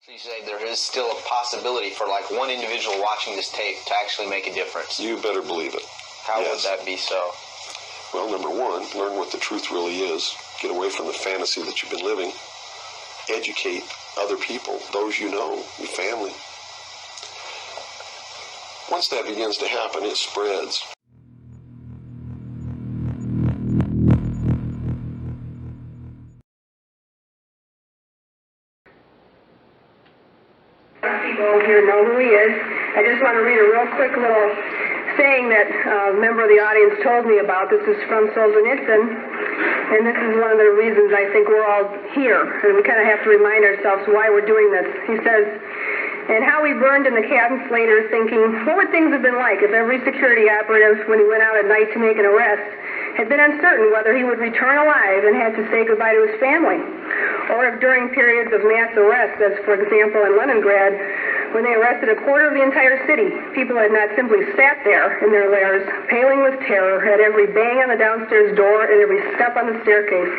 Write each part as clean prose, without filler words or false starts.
So you say there is still a possibility for like one individual watching this tape to actually make a difference? You better believe it. How would that be so? Well, number one, learn what the truth really is. Get away from the fantasy that you've been living. Educate other people, those you know, your family. Once that begins to happen, it spreads. People here know who he is. I just want to read a real quick little saying that a member of the audience told me about. This is from Solzhenitsyn, and this is one of the reasons I think we're all here, and we kind of have to remind ourselves why we're doing this. He says, and how we burned in the cabins later thinking, what would things have been like if every security operative, when he went out at night to make an arrest, had been uncertain whether he would return alive and had to say goodbye to his family? Or if during periods of mass arrests, as for example in Leningrad, when they arrested a quarter of the entire city, people had not simply sat there in their lairs, paling with terror at every bang on the downstairs door and every step on the staircase,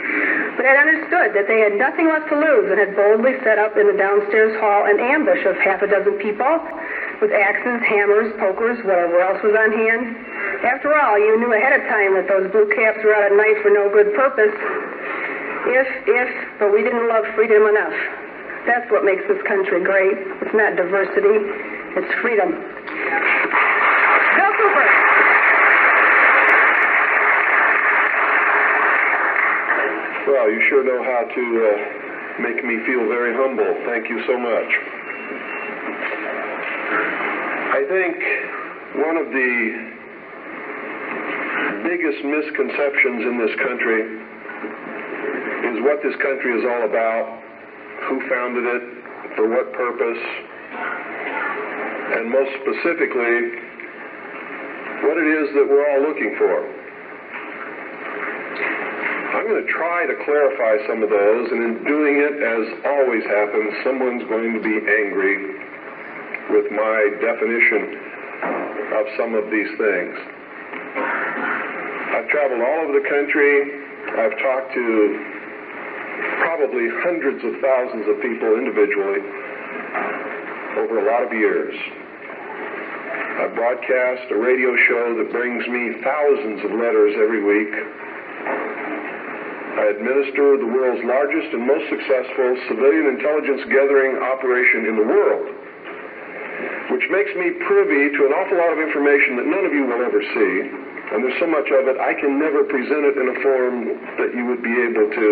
but had understood that they had nothing left to lose and had boldly set up in the downstairs hall an ambush of half a dozen people with axes, hammers, pokers, whatever else was on hand. After all, you knew ahead of time that those blue caps were out at night for no good purpose. But we didn't love freedom enough. That's what makes this country great. It's not diversity, it's freedom. Bill Cooper. Well, you sure know how to make me feel very humble. Thank you so much. I think one of the biggest misconceptions in this country is what this country is all about, who founded it, for what purpose, and most specifically, what it is that we're all looking for. I'm going to try to clarify some of those, and in doing it, as always happens, someone's going to be angry with my definition of some of these things. I've traveled all over the country. I've talked to probably hundreds of thousands of people individually over a lot of years. I broadcast a radio show that brings me thousands of letters every week. I administer the world's largest and most successful civilian intelligence gathering operation in the world, which makes me privy to an awful lot of information that none of you will ever see. And there's so much of it, I can never present it in a form that you would be able to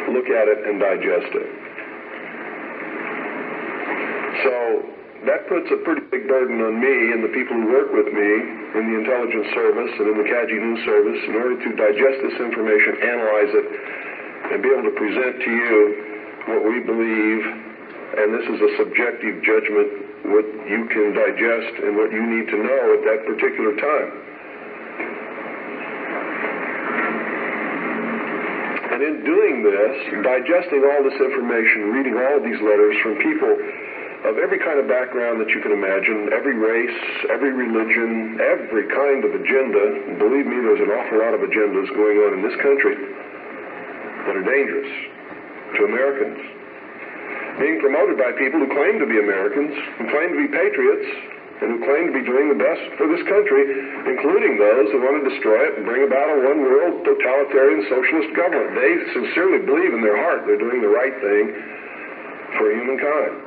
look at it and digest it. So that puts a pretty big burden on me and the people who work with me in the intelligence service and in the CAGI News Service in order to digest this information, analyze it, and be able to present to you what we believe, and this is a subjective judgment, what you can digest and what you need to know at that particular time. And in doing this, digesting all this information, reading all of these letters from people of every kind of background that you can imagine, every race, every religion, every kind of agenda, and believe me, there's an awful lot of agendas going on in this country that are dangerous to Americans, being promoted by people who claim to be Americans, who claim to be patriots, and who claim to be doing the best for this country, including those who want to destroy it and bring about a one-world totalitarian socialist government. They sincerely believe in their heart they're doing the right thing for humankind.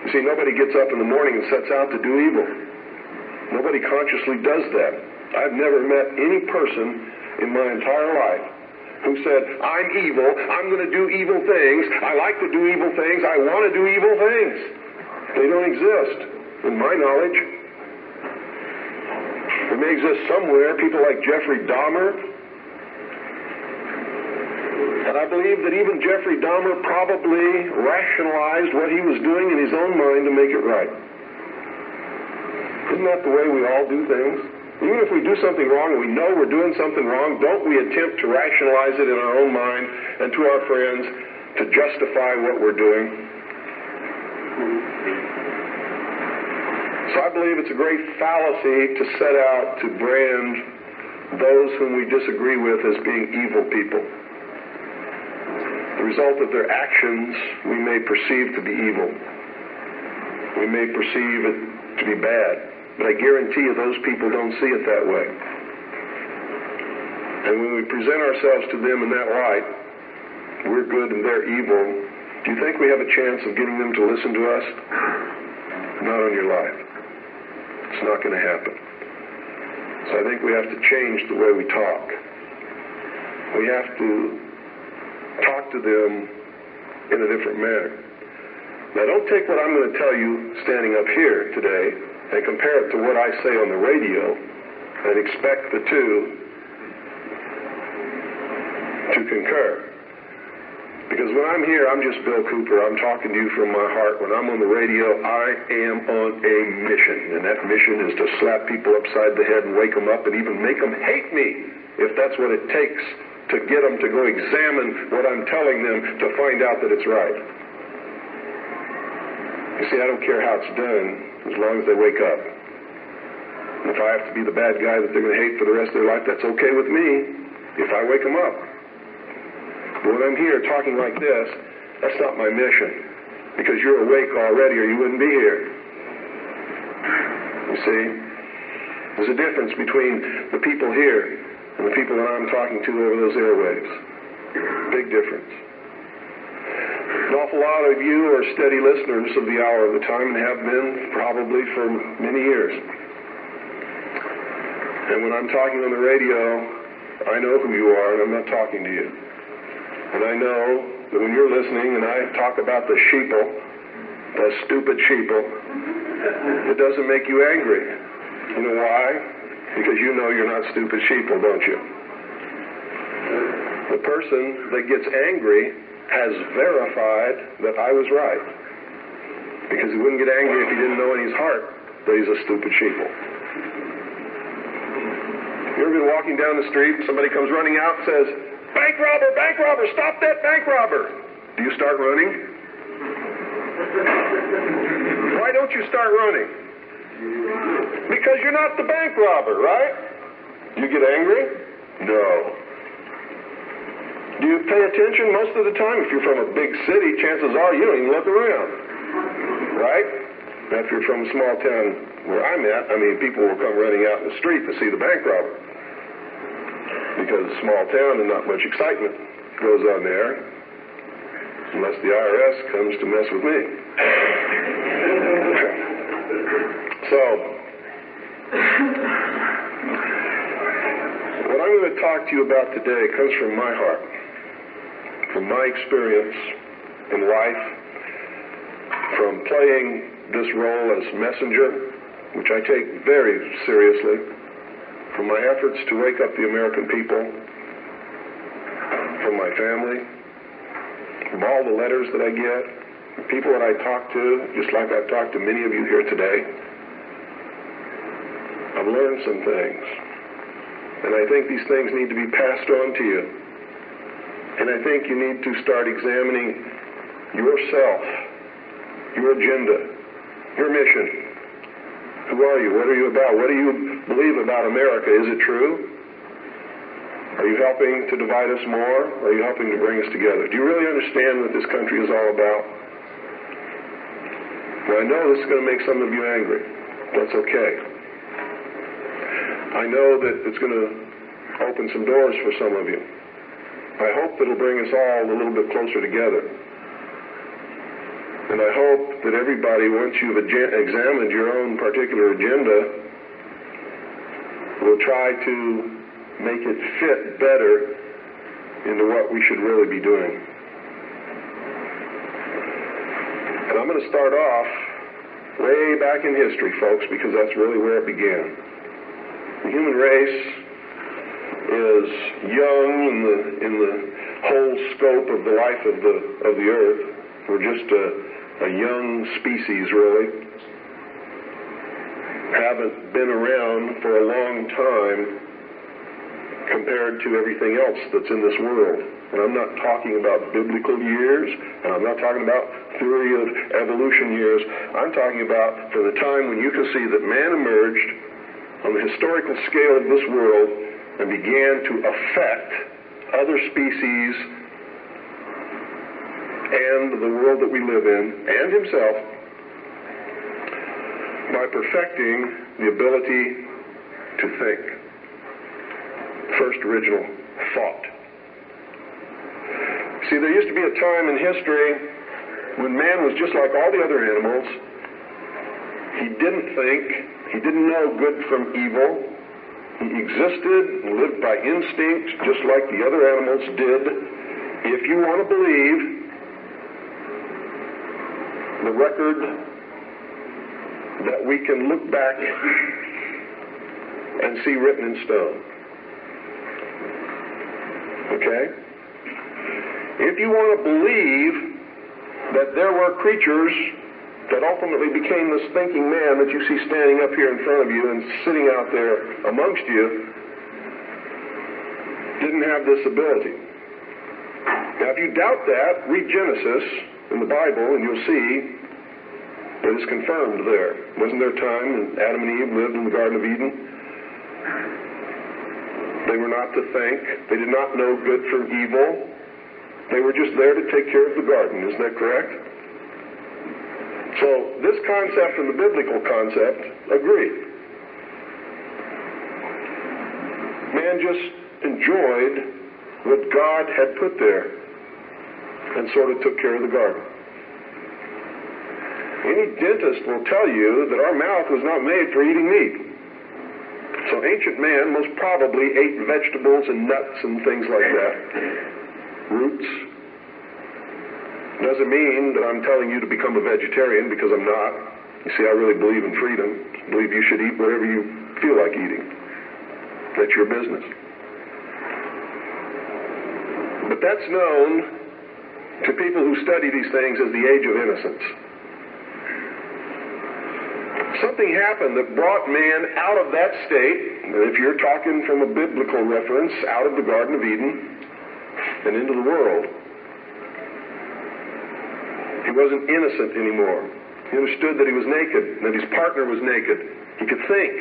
You see, nobody gets up in the morning and sets out to do evil. Nobody consciously does that. I've never met any person in my entire life who said, I'm evil, I'm going to do evil things, I like to do evil things, I want to do evil things. They don't exist, in my knowledge. They may exist somewhere, people like Jeffrey Dahmer. And I believe that even Jeffrey Dahmer probably rationalized what he was doing in his own mind to make it right. Isn't that the way we all do things? Even if we do something wrong and we know we're doing something wrong, don't we attempt to rationalize it in our own mind and to our friends to justify what we're doing? So I believe it's a great fallacy to set out to brand those whom we disagree with as being evil people. The result of their actions we may perceive to be evil. We may perceive it to be bad, but I guarantee you those people don't see it that way. And when we present ourselves to them in that light, we're good and they're evil, do you think we have a chance of getting them to listen to us? Not on your life. It's not going to happen. So I think we have to change the way we talk. We have to talk to them in a different manner. Now, don't take what I'm going to tell you standing up here today and compare it to what I say on the radio and expect the two to concur. Because when I'm here, I'm just Bill Cooper. I'm talking to you from my heart. When I'm on the radio, I am on a mission. And that mission is to slap people upside the head and wake them up and even make them hate me, if that's what it takes to get them to go examine what I'm telling them to find out that it's right. You see, I don't care how it's done as long as they wake up. And if I have to be the bad guy that they're going to hate for the rest of their life, that's okay with me if I wake them up. But when I'm here talking like this, that's not my mission, because you're awake already or you wouldn't be here. You see? There's a difference between the people here and the people that I'm talking to over those airwaves. Big difference. An awful lot of you are steady listeners of the Hour of the Time and have been probably for many years. And when I'm talking on the radio, I know who you are and I'm not talking to you. And I know that when you're listening and I talk about the sheeple, the stupid sheeple, it doesn't make you angry. You know why? Because you know you're not stupid sheeple, don't you? The person that gets angry has verified that I was right. Because he wouldn't get angry if he didn't know in his heart that he's a stupid sheeple. You ever been walking down the street and somebody comes running out and says, bank robber, stop that bank robber. Do you start running? Why don't you start running? Because you're not the bank robber, right? Do you get angry? No. Do you pay attention most of the time? If you're from a big city, chances are you don't even look around, right? Now, if you're from a small town where I'm at, people will come running out in the street to see the bank robber. Because it's a small town and not much excitement goes on there, unless the IRS comes to mess with me. So, what I'm going to talk to you about today comes from my heart, from my experience in life, from playing this role as messenger, which I take very seriously, from my efforts to wake up the American people, from my family, from all the letters that I get, the people that I talk to, just like I've talked to many of you here today. I've learned some things, and I think these things need to be passed on to you. And I think you need to start examining yourself, your agenda, your mission. Who are you? What are you about? What do you believe about America? Is it true? Are you helping to divide us more? Or are you helping to bring us together? Do you really understand what this country is all about? Well, I know this is going to make some of you angry. That's okay. I know that it's going to open some doors for some of you. I hope that it'll bring us all a little bit closer together. And I hope that everybody, once you've examined your own particular agenda, will try to make it fit better into what we should really be doing. And I'm going to start off way back in history, folks, because that's really where it began. The human race is young in the whole scope of the life of the earth. We're just a young species, really. Haven't been around for a long time compared to everything else that's in this world. And I'm not talking about biblical years, and I'm not talking about theory of evolution years. I'm talking about from the time when you can see that man emerged on the historical scale of this world and began to affect other species and the world that we live in, and himself, by perfecting the ability to think. First original thought. See, there used to be a time in history when man was just like all the other animals. He didn't think, he didn't know good from evil. He existed and lived by instinct just like the other animals did. If you want to believe the record that we can look back and see written in stone. Okay? If you want to believe that there were creatures that ultimately became this thinking man that you see standing up here in front of you and sitting out there amongst you, didn't have this ability. Now, if you doubt that, read Genesis in the Bible and you'll see that it's confirmed there. Wasn't there a time when Adam and Eve lived in the Garden of Eden? They were not to think. They did not know good from evil. They were just there to take care of the garden. Isn't that correct? So this concept and the biblical concept agree. Man just enjoyed what God had put there and sort of took care of the garden. Any dentist will tell you that our mouth was not made for eating meat. So ancient man most probably ate vegetables and nuts and things like that. Roots. Doesn't mean that I'm telling you to become a vegetarian, because I'm not. You see, I really believe in freedom. I believe you should eat whatever you feel like eating. That's your business. But that's known to people who study these things as the age of innocence. Something happened that brought man out of that state, and if you're talking from a biblical reference, out of the Garden of Eden and into the world. He wasn't innocent anymore. He understood that he was naked, that his partner was naked. He could think.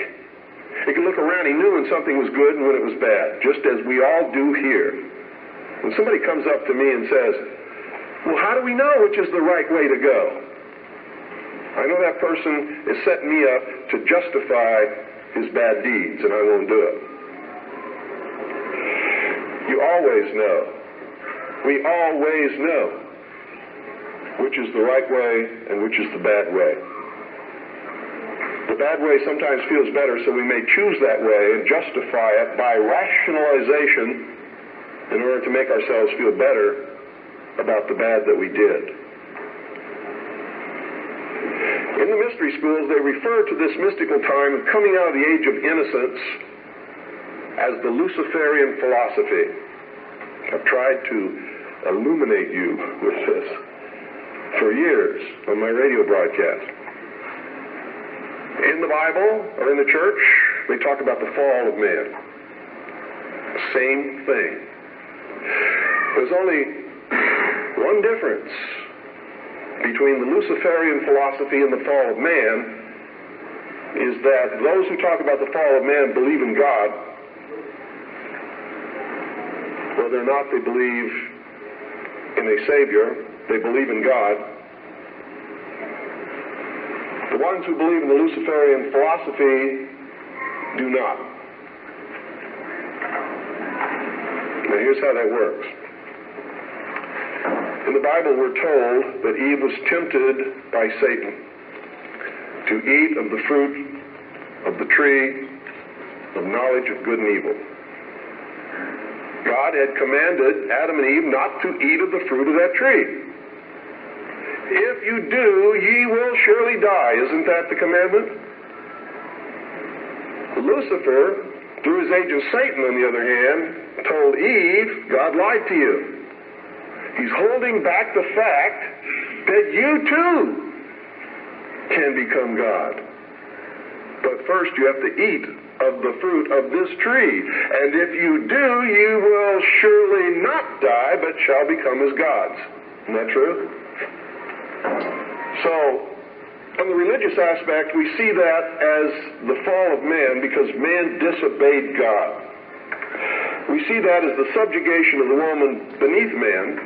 He could look around. He knew when something was good and when it was bad, just as we all do here. When somebody comes up to me and says, well, how do we know which is the right way to go? I know that person is setting me up to justify his bad deeds, and I won't do it. You always know. We always know which is the right way and which is the bad way. The bad way sometimes feels better, so we may choose that way and justify it by rationalization in order to make ourselves feel better about the bad that we did. In the mystery schools, they refer to this mystical time of coming out of the age of innocence as the Luciferian philosophy. I've tried to illuminate you with this for years on my radio broadcast. In the Bible or in the church, they talk about the fall of man. Same thing. There's only one difference between the Luciferian philosophy and the fall of man, is that those who talk about the fall of man believe in God. Whether or not they believe in a Savior, they believe in God. The ones who believe in the Luciferian philosophy do not. Now here's how that works. In the Bible, we're told that Eve was tempted by Satan to eat of the fruit of the tree of knowledge of good and evil. God had commanded Adam and Eve not to eat of the fruit of that tree. If you do, ye will surely die. Isn't that the commandment? Lucifer, through his agent Satan, on the other hand, told Eve, God lied to you. He's holding back the fact that you too can become God. But first you have to eat of the fruit of this tree. And if you do, you will surely not die, but shall become as gods. Isn't that true? So, on the religious aspect, we see that as the fall of man because man disobeyed God. We see that as the subjugation of the woman beneath man,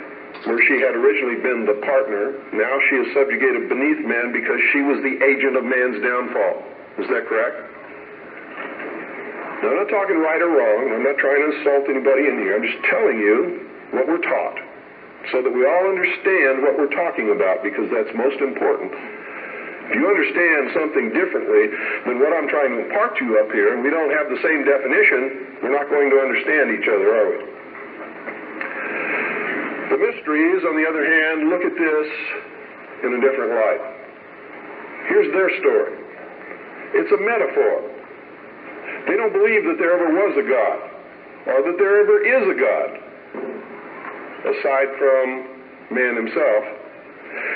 where she had originally been the partner. Now she is subjugated beneath man because she was the agent of man's downfall. Is that correct? Now, I'm not talking right or wrong. I'm not trying to insult anybody in here. I'm just telling you what we're taught so that we all understand what we're talking about, because that's most important. If you understand something differently than what I'm trying to impart to you up here, and we don't have the same definition, we're not going to understand each other, are we? The mysteries, on the other hand, look at this in a different light. Here's their story. It's a metaphor. They don't believe that there ever was a God, or that there ever is a God, aside from man himself.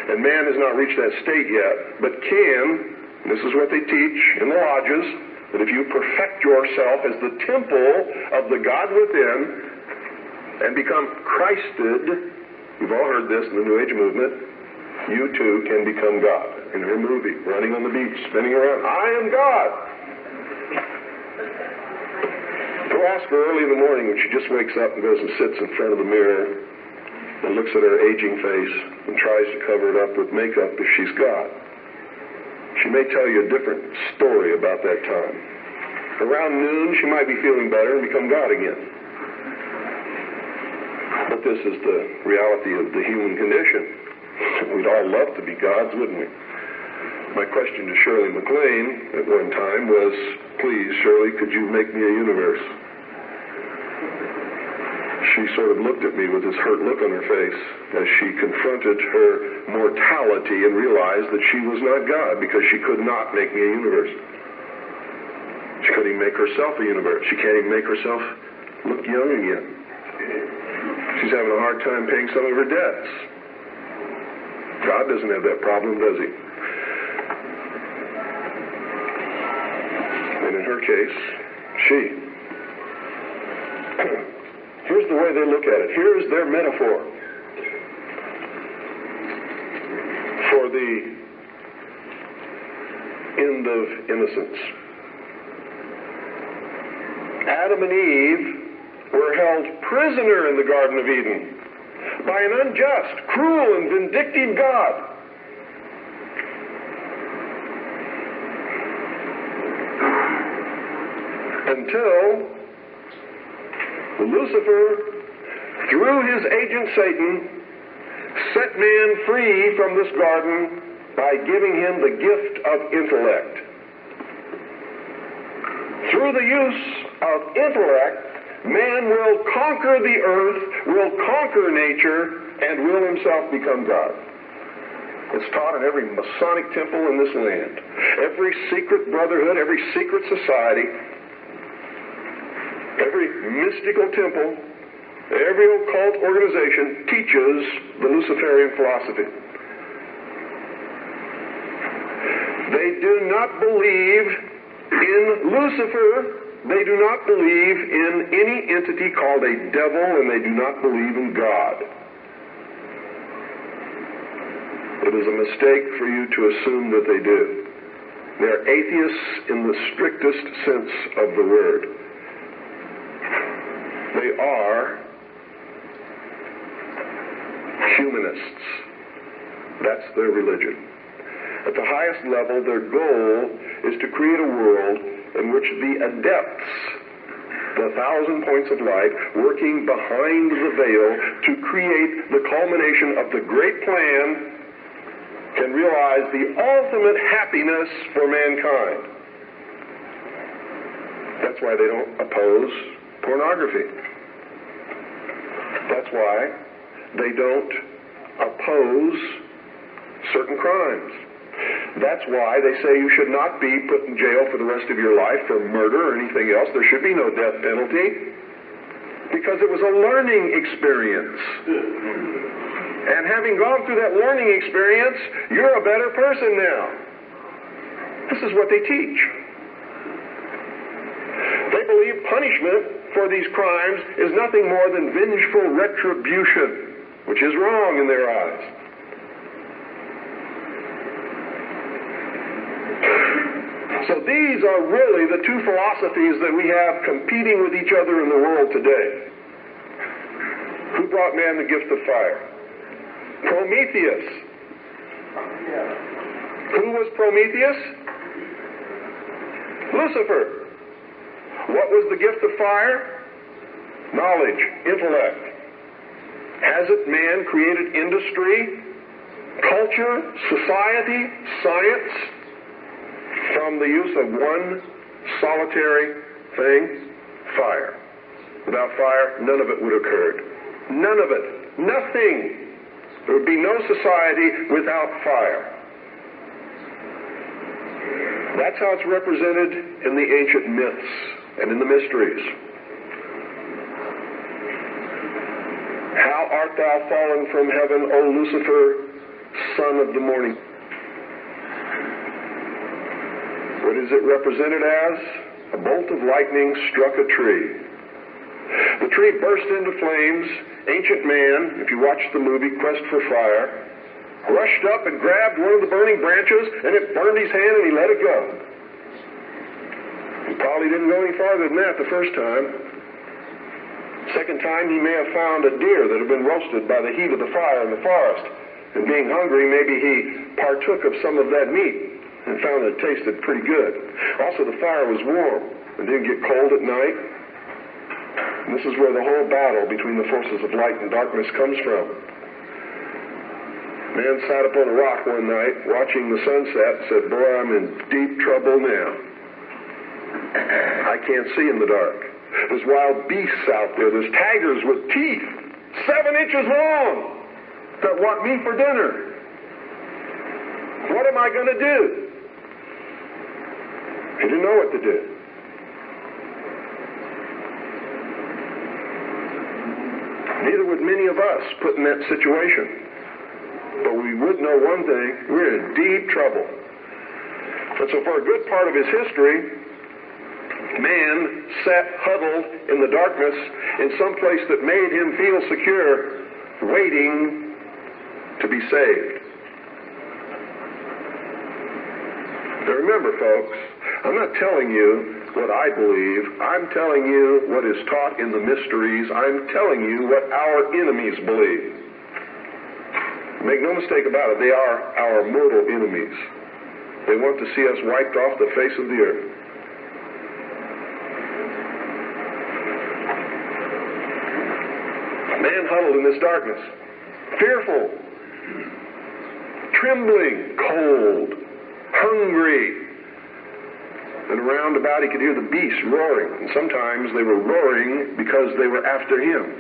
And man has not reached that state yet, but can, this is what they teach in the lodges, that if you perfect yourself as the temple of the God within and become Christed, you've all heard this in the New Age movement, you too can become God. In her movie, running on the beach, spinning around, I am God. Go ask her early in the morning when she just wakes up and goes and sits in front of the mirror and looks at her aging face and tries to cover it up with makeup if she's God. She may tell you a different story about that time. Around noon, she might be feeling better and become God again. But this is the reality of the human condition. We'd all love to be gods, wouldn't we? My question to Shirley MacLaine at one time was, please, Shirley, could you make me a universe? She sort of looked at me with this hurt look on her face as she confronted her mortality and realized that she was not God because she could not make me a universe. She couldn't even make herself a universe. She can't even make herself look young again. She's having a hard time paying some of her debts. God doesn't have that problem, does he? And in her case, she. Here's the way they look at it. Here's their metaphor for the end of innocence. Adam and Eve were held prisoner in the Garden of Eden by an unjust, cruel, and vindictive God. Until Lucifer, through his agent Satan, set man free from this garden by giving him the gift of intellect. Through the use of intellect, man will conquer the earth, will conquer nature, and will himself become God. It's taught in every Masonic temple in this land. Every secret brotherhood, every secret society, every mystical temple, every occult organization teaches the Luciferian philosophy. They do not believe in Lucifer. They do not believe in any entity called a devil, and they do not believe in God. It is a mistake for you to assume that they do. They are atheists in the strictest sense of the word. They are humanists. That's their religion. At the highest level, their goal is to create a world in which the adepts, the 1,000 points of light, working behind the veil to create the culmination of the great plan, can realize the ultimate happiness for mankind. That's why they don't oppose pornography. That's why they don't oppose certain crimes. That's why they say you should not be put in jail for the rest of your life for murder or anything else. There should be no death penalty, because it was a learning experience. And having gone through that learning experience, you're a better person now. This is what they teach. They believe punishment for these crimes is nothing more than vengeful retribution, which is wrong in their eyes. So these are really the two philosophies that we have competing with each other in the world today. Who brought man the gift of fire? Prometheus. Who was Prometheus? Lucifer. What was the gift of fire? Knowledge, intellect. Hasn't man created industry, culture, society, science from the use of one solitary thing? Fire. Without fire, none of it would have occurred. None of it. Nothing. There would be no society without fire. That's how it's represented in the ancient myths and in the mysteries. How art thou fallen from heaven, O Lucifer, son of the morning? What is it represented as? A bolt of lightning struck a tree. The tree burst into flames. Ancient man, if you watch the movie Quest for Fire, rushed up and grabbed one of the burning branches, and it burned his hand, and he let it go. He probably didn't go any farther than that the first time. Second time, he may have found a deer that had been roasted by the heat of the fire in the forest. And being hungry, maybe he partook of some of that meat and found it tasted pretty good. Also, the fire was warm and didn't get cold at night. And this is where the whole battle between the forces of light and darkness comes from. Man sat up on a rock one night watching the sunset and said, "Boy, I'm in deep trouble now. I can't see in the dark. There's wild beasts out there. There's tigers with teeth 7 inches long that want me for dinner. What am I going to do?" He didn't know what to do. Neither would many of us put in that situation. But we would know one thing: we're in deep trouble. And so for a good part of his history, man sat huddled in the darkness in some place that made him feel secure, waiting to be saved. Now remember, folks, I'm not telling you what I believe. I'm telling you what is taught in the mysteries. I'm telling you what our enemies believe. Make no mistake about it, they are our mortal enemies. They want to see us wiped off the face of the earth. Man huddled in this darkness, fearful, trembling, cold, hungry. And around about he could hear the beasts roaring. And sometimes they were roaring because they were after him.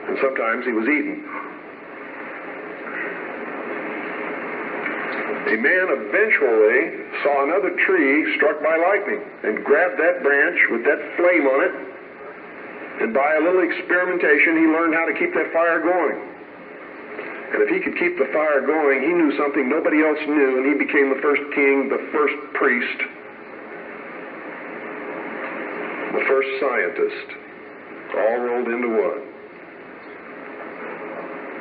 And sometimes he was eaten. A man eventually saw another tree struck by lightning and grabbed that branch with that flame on it. And by a little experimentation, he learned how to keep that fire going. And if he could keep the fire going, he knew something nobody else knew, and he became the first king, the first priest, the first scientist, all rolled into one.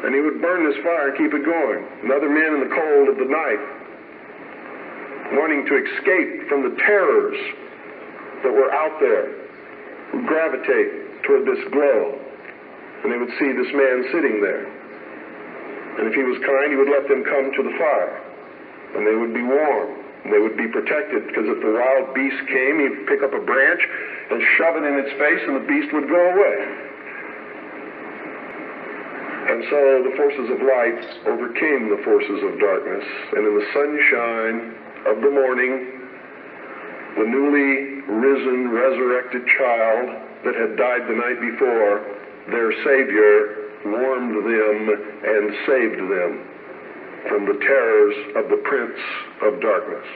And he would burn this fire and keep it going. And other men in the cold of the night, wanting to escape from the terrors that were out there, would gravitate toward this glow, and they would see this man sitting there. And if he was kind, he would let them come to the fire, and they would be warm, and they would be protected, because if the wild beast came, he'd pick up a branch and shove it in its face, and the beast would go away. And so the forces of light overcame the forces of darkness, and in the sunshine of the morning, the newly risen, resurrected child that had died the night before, their Savior, warmed them and saved them from the terrors of the Prince of Darkness.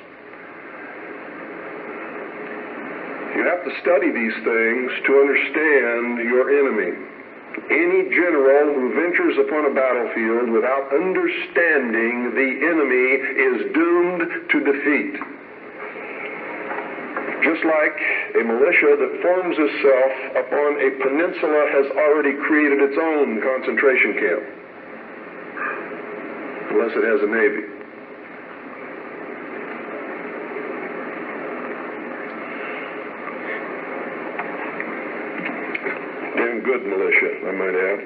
You have to study these things to understand your enemy. Any general who ventures upon a battlefield without understanding the enemy is doomed to defeat. Just like a militia that forms itself upon a peninsula has already created its own concentration camp, unless it has a navy. Damn good militia, I might add.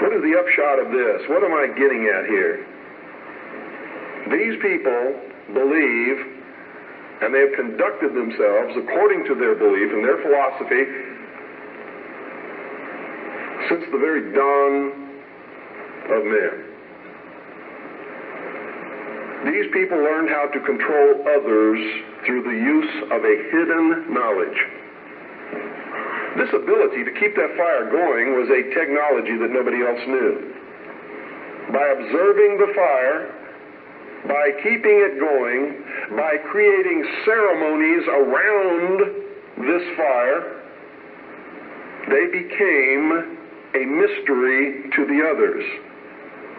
What is the upshot of this? What am I getting at here? These people believe, and they have conducted themselves according to their belief and their philosophy since the very dawn of man. These people learned how to control others through the use of a hidden knowledge. This ability to keep that fire going was a technology that nobody else knew. By observing the fire, by keeping it going, by creating ceremonies around this fire, they became a mystery to the others.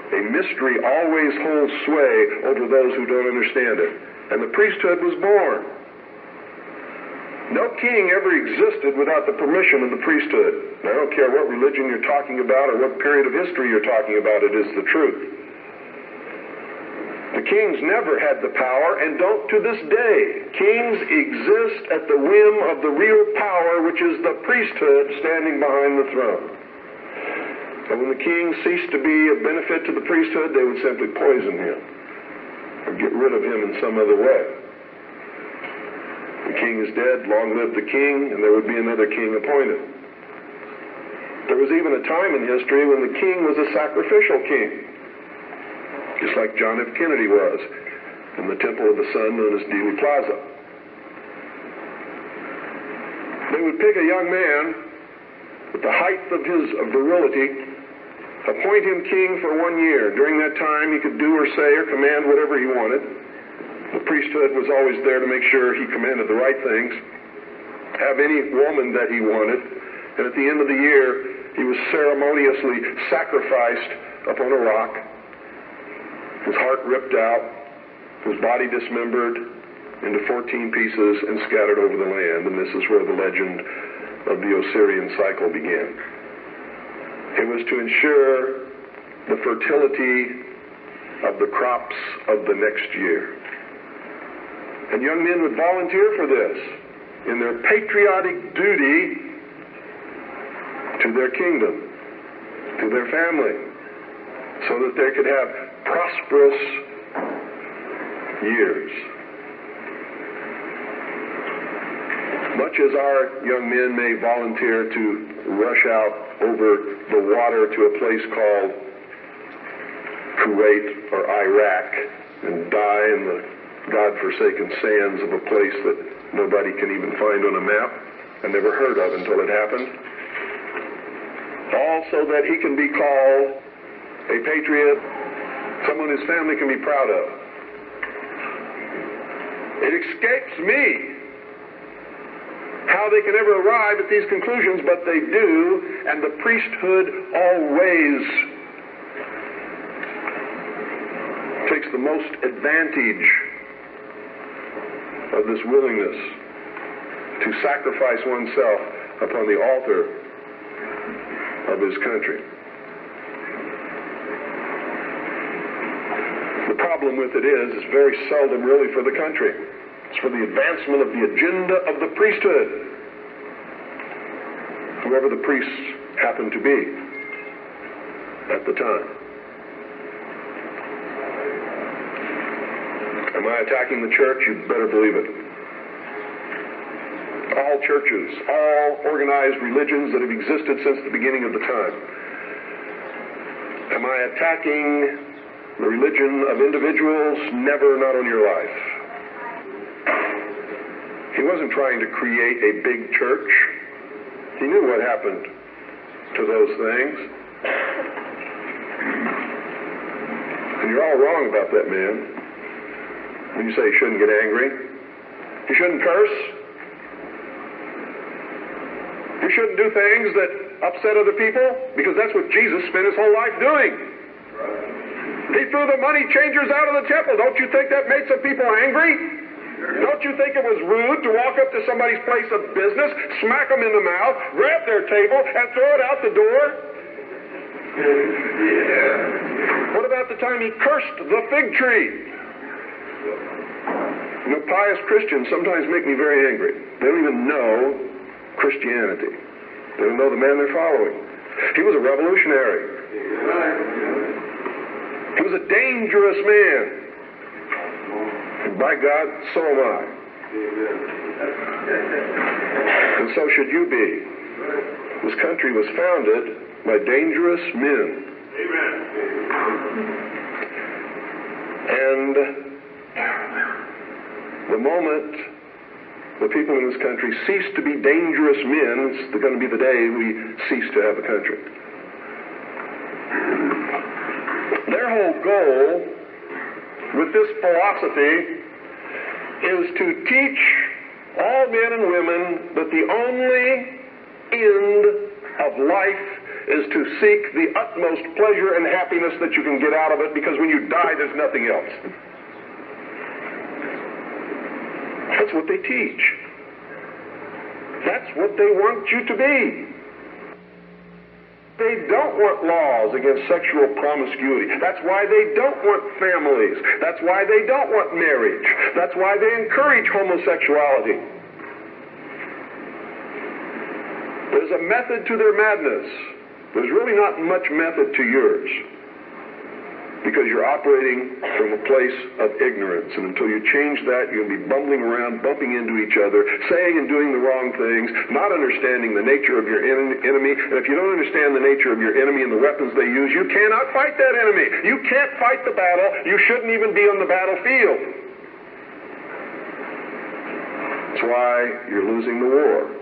A mystery always holds sway over those who don't understand it. And the priesthood was born. No king ever existed without the permission of the priesthood. I don't care what religion you're talking about or what period of history you're talking about, it is the truth. The kings never had the power and don't to this day. Kings exist at the whim of the real power, which is the priesthood standing behind the throne. And when the king ceased to be of benefit to the priesthood, they would simply poison him or get rid of him in some other way. The king is dead, long live the king, and there would be another king appointed. There was even a time in history when the king was a sacrificial king, just like John F. Kennedy was in the Temple of the Sun known as Dealey Plaza. They would pick a young man at the height of his virility, appoint him king for 1 year. During that time, he could do or say or command whatever he wanted. The priesthood was always there to make sure he commanded the right things, have any woman that he wanted, and at the end of the year, he was ceremoniously sacrificed upon a rock, his heart ripped out, his body dismembered into 14 pieces and scattered over the land. And this is where the legend of the Osirian cycle began. It was to ensure the fertility of the crops of the next year. And young men would volunteer for this in their patriotic duty to their kingdom, to their family, so that they could have prosperous years. Much as our young men may volunteer to rush out over the water to a place called Kuwait or Iraq and die in the God-forsaken sands of a place that nobody can even find on a map and never heard of until it happened, all so that he can be called a patriot, someone his family can be proud of. It escapes me how they can ever arrive at these conclusions, but they do, and the priesthood always takes the most advantage of this willingness to sacrifice oneself upon the altar of his country. The problem with it is very seldom really for the country. It's for the advancement of the agenda of the priesthood, whoever the priests happen to be at the time. Am I attacking the church? You better believe it. All churches, all organized religions that have existed since the beginning of the time. Am I attacking the religion of individuals? Never, not on your life. He wasn't trying to create a big church. He knew what happened to those things. And you're all wrong about that, man. When you say you shouldn't get angry, you shouldn't curse, you shouldn't do things that upset other people, because that's what Jesus spent his whole life doing. He threw the money changers out of the temple. Don't you think that made some people angry? Don't you think it was rude to walk up to somebody's place of business, smack them in the mouth, grab their table, and throw it out the door? What about the time he cursed the fig tree? You know, pious Christians sometimes make me very angry. They don't even know Christianity. They don't know the man they're following. He was a revolutionary. He was a dangerous man. And by God, so am I. And so should you be. This country was founded by dangerous men. And the moment the people in this country cease to be dangerous men, it's going to be the day we cease to have a country. Their whole goal with this philosophy is to teach all men and women that the only end of life is to seek the utmost pleasure and happiness that you can get out of it, because when you die, there's nothing else. That's what they teach. That's what they want you to be. They don't want laws against sexual promiscuity. That's why they don't want families. That's why they don't want marriage. That's why they encourage homosexuality. There's a method to their madness. There's really not much method to yours, because you're operating from a place of ignorance. And until you change that, you're going to be bumbling around, bumping into each other, saying and doing the wrong things, not understanding the nature of your enemy. And if you don't understand the nature of your enemy and the weapons they use, you cannot fight that enemy. You can't fight the battle. You shouldn't even be on the battlefield. That's why you're losing the war.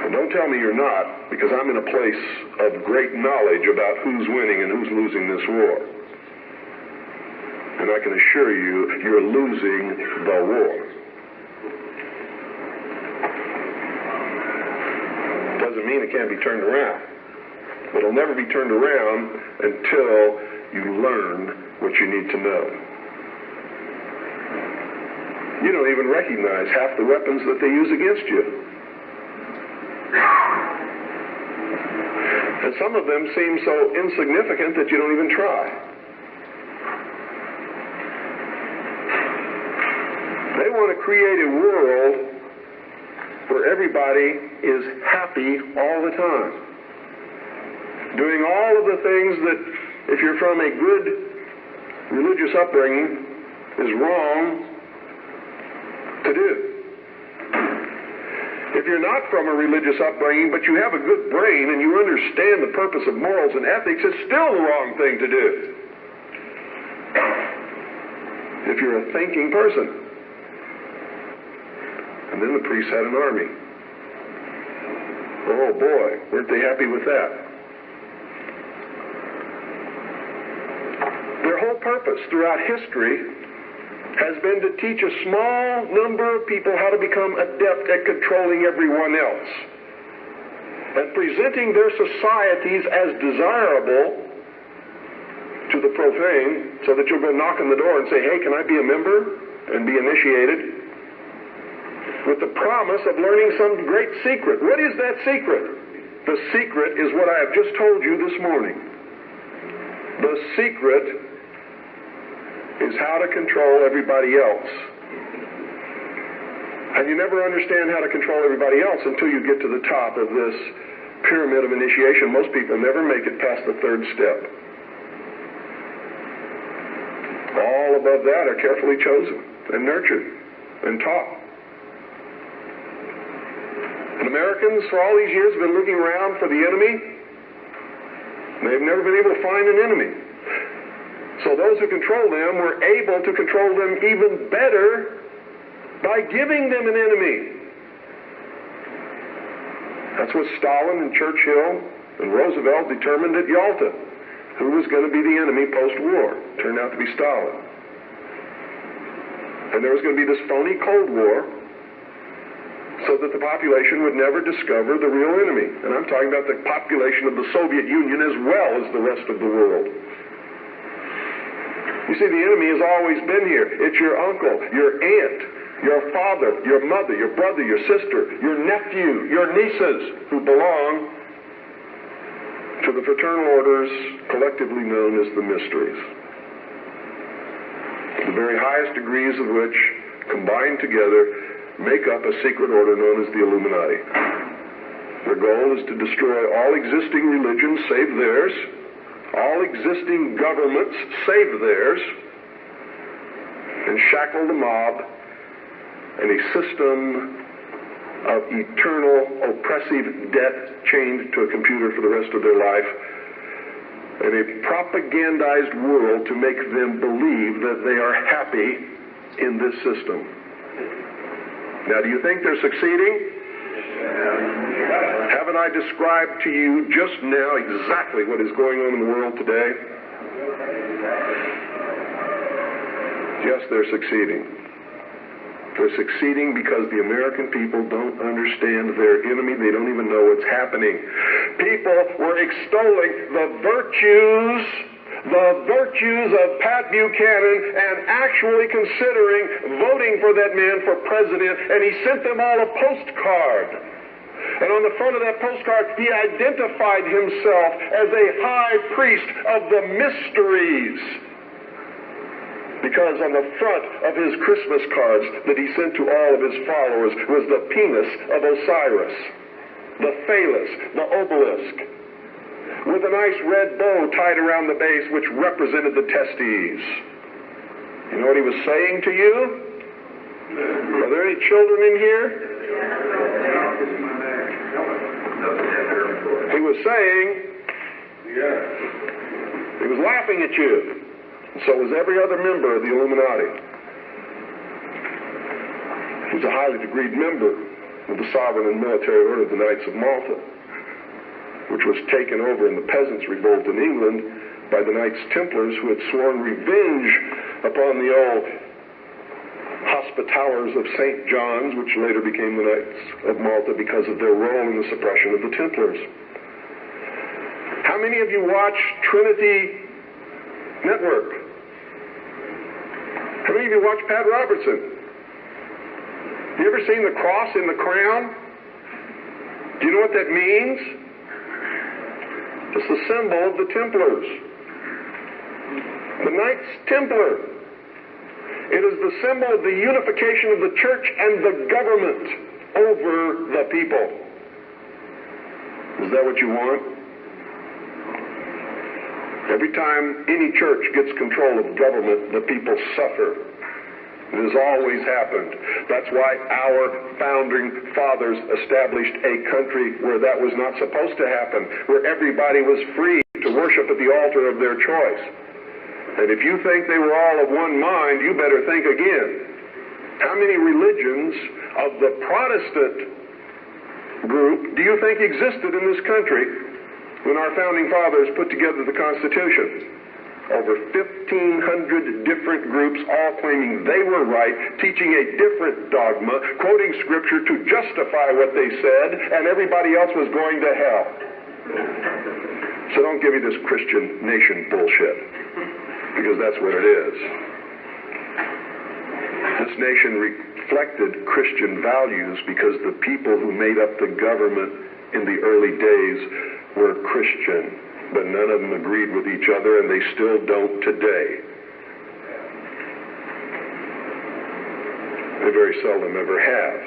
And don't tell me you're not, because I'm in a place of great knowledge about who's winning and who's losing this war. And I can assure you, you're losing the war. Doesn't mean it can't be turned around. But it'll never be turned around until you learn what you need to know. You don't even recognize half the weapons that they use against you. And some of them seem so insignificant that you don't even try. They want to create a world where everybody is happy all the time, doing all of the things that, if you're from a good religious upbringing, is wrong to do. If you're not from a religious upbringing, but you have a good brain and you understand the purpose of morals and ethics, it's still the wrong thing to do. If you're a thinking person. And then the priests had an army. Oh boy, weren't they happy with that? Their whole purpose throughout history has been to teach a small number of people how to become adept at controlling everyone else and presenting their societies as desirable to the profane, so that you'll go knock on the door and say, hey, can I be a member and be initiated, with the promise of learning some great secret. What is that secret? The secret is what I have just told you this morning. The secret is how to control everybody else. And you never understand how to control everybody else until you get to the top of this pyramid of initiation. Most people never make it past the third step. All above that are carefully chosen and nurtured and taught. And Americans, for all these years, have been looking around for the enemy. They've never been able to find an enemy. So those who control them were able to control them even better by giving them an enemy. That's what Stalin and Churchill and Roosevelt determined at Yalta. Who was going to be the enemy post-war? Turned out to be Stalin. And there was going to be this phony Cold War so that the population would never discover the real enemy. And I'm talking about the population of the Soviet Union as well as the rest of the world. You see, the enemy has always been here. It's your uncle, your aunt, your father, your mother, your brother, your sister, your nephew, your nieces, who belong to the fraternal orders collectively known as the mysteries. The very highest degrees of which, combined together, make up a secret order known as the Illuminati. Their goal is to destroy all existing religions save theirs, all existing governments save theirs, and shackle the mob in a system of eternal oppressive debt chained to a computer for the rest of their life, and a propagandized world to make them believe that they are happy in this system. Now, do you think they're succeeding? Haven't I described to you just now exactly what is going on in the world today? Yes, they're succeeding. They're succeeding because the American people don't understand their enemy. They don't even know what's happening. People were extolling the virtues of Pat Buchanan and actually considering voting for that man for president, and he sent them all a postcard. And on the front of that postcard, he identified himself as a high priest of the mysteries. Because on the front of his Christmas cards that he sent to all of his followers was the penis of Osiris, the phallus, the obelisk, with a nice red bow tied around the base which represented the testes. You know what he was saying to you? Are there any children in here? He was saying, he was laughing at you. So was every other member of the Illuminati. He was a highly degreed member of the sovereign and military order of the Knights of Malta, which was taken over in the Peasants' Revolt in England by the Knights Templars, who had sworn revenge upon the old Hospitallers of St. John's, which later became the Knights of Malta because of their role in the suppression of the Templars. How many of you watch Trinity Network? How many of you watch Pat Robertson? You ever seen the cross in the crown? Do you know what that means? It's the symbol of the Templars. The Knights Templar. It is the symbol of the unification of the church and the government over the people. Is that what you want? Every time any church gets control of government, the people suffer. It has always happened. That's why our founding fathers established a country where that was not supposed to happen, where everybody was free to worship at the altar of their choice. And if you think they were all of one mind, you better think again. How many religions of the Protestant group do you think existed in this country when our founding fathers put together the Constitution? Over 1,500 different groups, all claiming they were right, teaching a different dogma, quoting Scripture to justify what they said, and everybody else was going to hell. So don't give me this Christian nation bullshit, because that's what it is. This nation reflected Christian values because the people who made up the government in the early days were Christian, but none of them agreed with each other, and they still don't today. They very seldom ever have.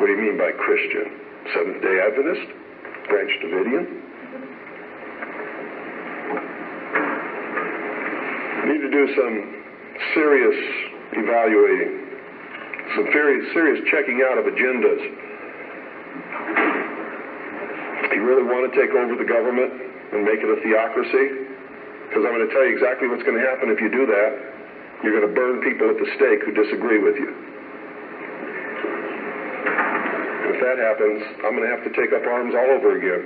What do you mean by Christian? Seventh-day Adventist? Branch Davidian? We need to do some serious evaluating, some serious checking out of agendas. You really want to take over the government and make it a theocracy? Because I'm going to tell you exactly what's going to happen if you do that. You're going to burn people at the stake who disagree with you. And if that happens, I'm going to have to take up arms all over again.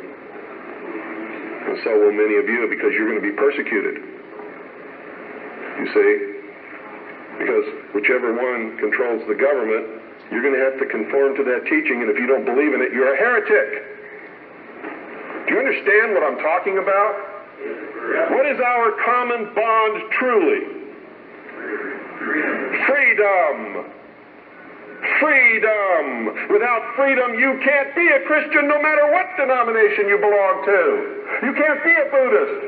And so will many of you, because you're going to be persecuted. You see? Because whichever one controls the government, you're going to have to conform to that teaching, and if you don't believe in it, you're a heretic. Do you understand what I'm talking about? What is our common bond truly? Freedom. Freedom. Without freedom, you can't be a Christian no matter what denomination you belong to. You can't be a Buddhist.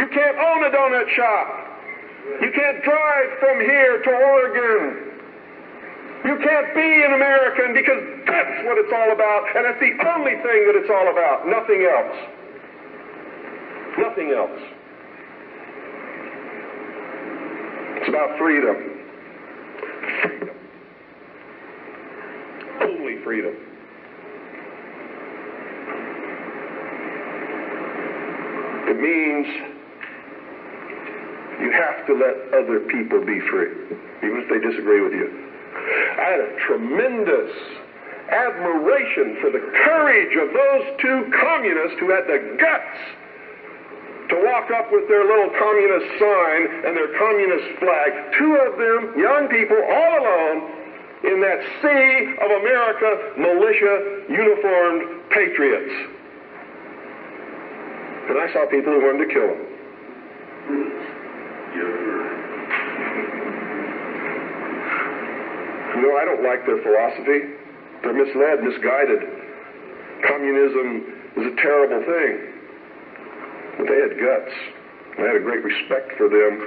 You can't own a donut shop. You can't drive from here to Oregon. You You can't be an American because that's what it's all about, and it's the only thing that it's all about. Nothing else. Nothing else. It's about freedom. Freedom. Only freedom. It means you have to let other people be free, even if they disagree with you. I had a tremendous admiration for the courage of those two communists who had the guts to walk up with their little communist sign and their communist flag. Two of them, young people, all alone, in that sea of America, militia, uniformed patriots. And I saw people who wanted to kill them. You know, I don't like their philosophy. They're misled, misguided. Communism is a terrible thing. But they had guts. I had a great respect for them.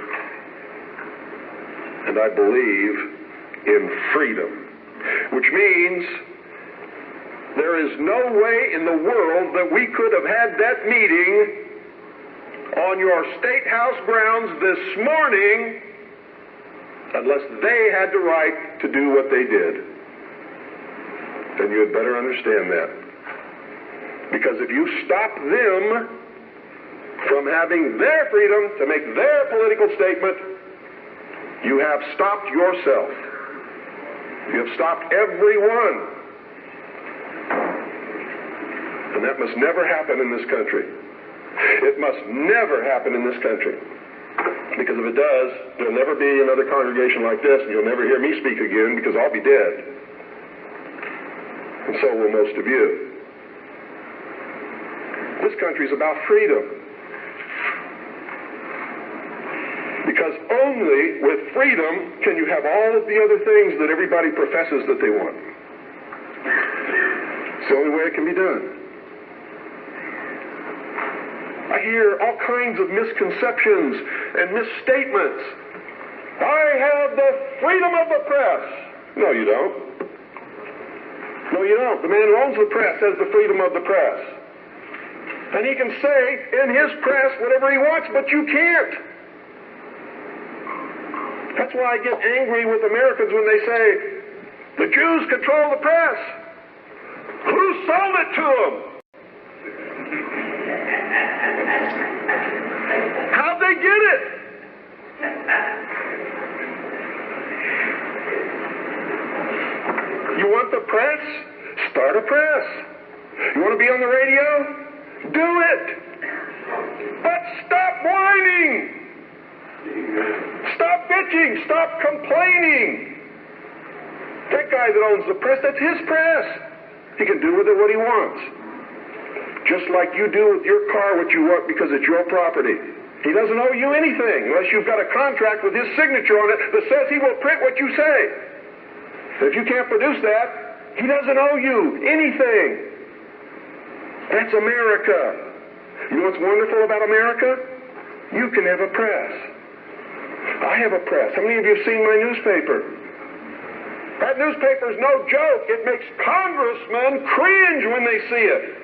And I believe in freedom. Which means there is no way in the world that we could have had that meeting on your State House grounds this morning unless they had the right to do what they did. Then you had better understand that. Because if you stop them from having their freedom to make their political statement, you have stopped yourself. You have stopped everyone. And that must never happen in this country. It must never happen in this country. Because if it does, there'll never be another congregation like this, and you'll never hear me speak again because I'll be dead. And so will most of you. This country is about freedom. Because only with freedom can you have all of the other things that everybody professes that they want. It's the only way it can be done. I hear all kinds of misconceptions and misstatements. I have the freedom of the press. No, you don't. No, you don't. The man who owns the press has the freedom of the press. And he can say in his press whatever he wants, but you can't. That's why I get angry with Americans when they say, the Jews control the press. Who sold it to them? How'd they get it? You want the press? Start a press. You want to be on the radio? Do it. But stop whining. Stop bitching. Stop complaining. That guy that owns the press, that's his press. He can do with it what he wants. Just like you do with your car what you want because it's your property. He doesn't owe you anything unless you've got a contract with his signature on it that says he will print what you say. If you can't produce that, he doesn't owe you anything. That's America. You know what's wonderful about America? You can have a press. I have a press. How many of you have seen my newspaper? That newspaper's no joke. It makes congressmen cringe when they see it.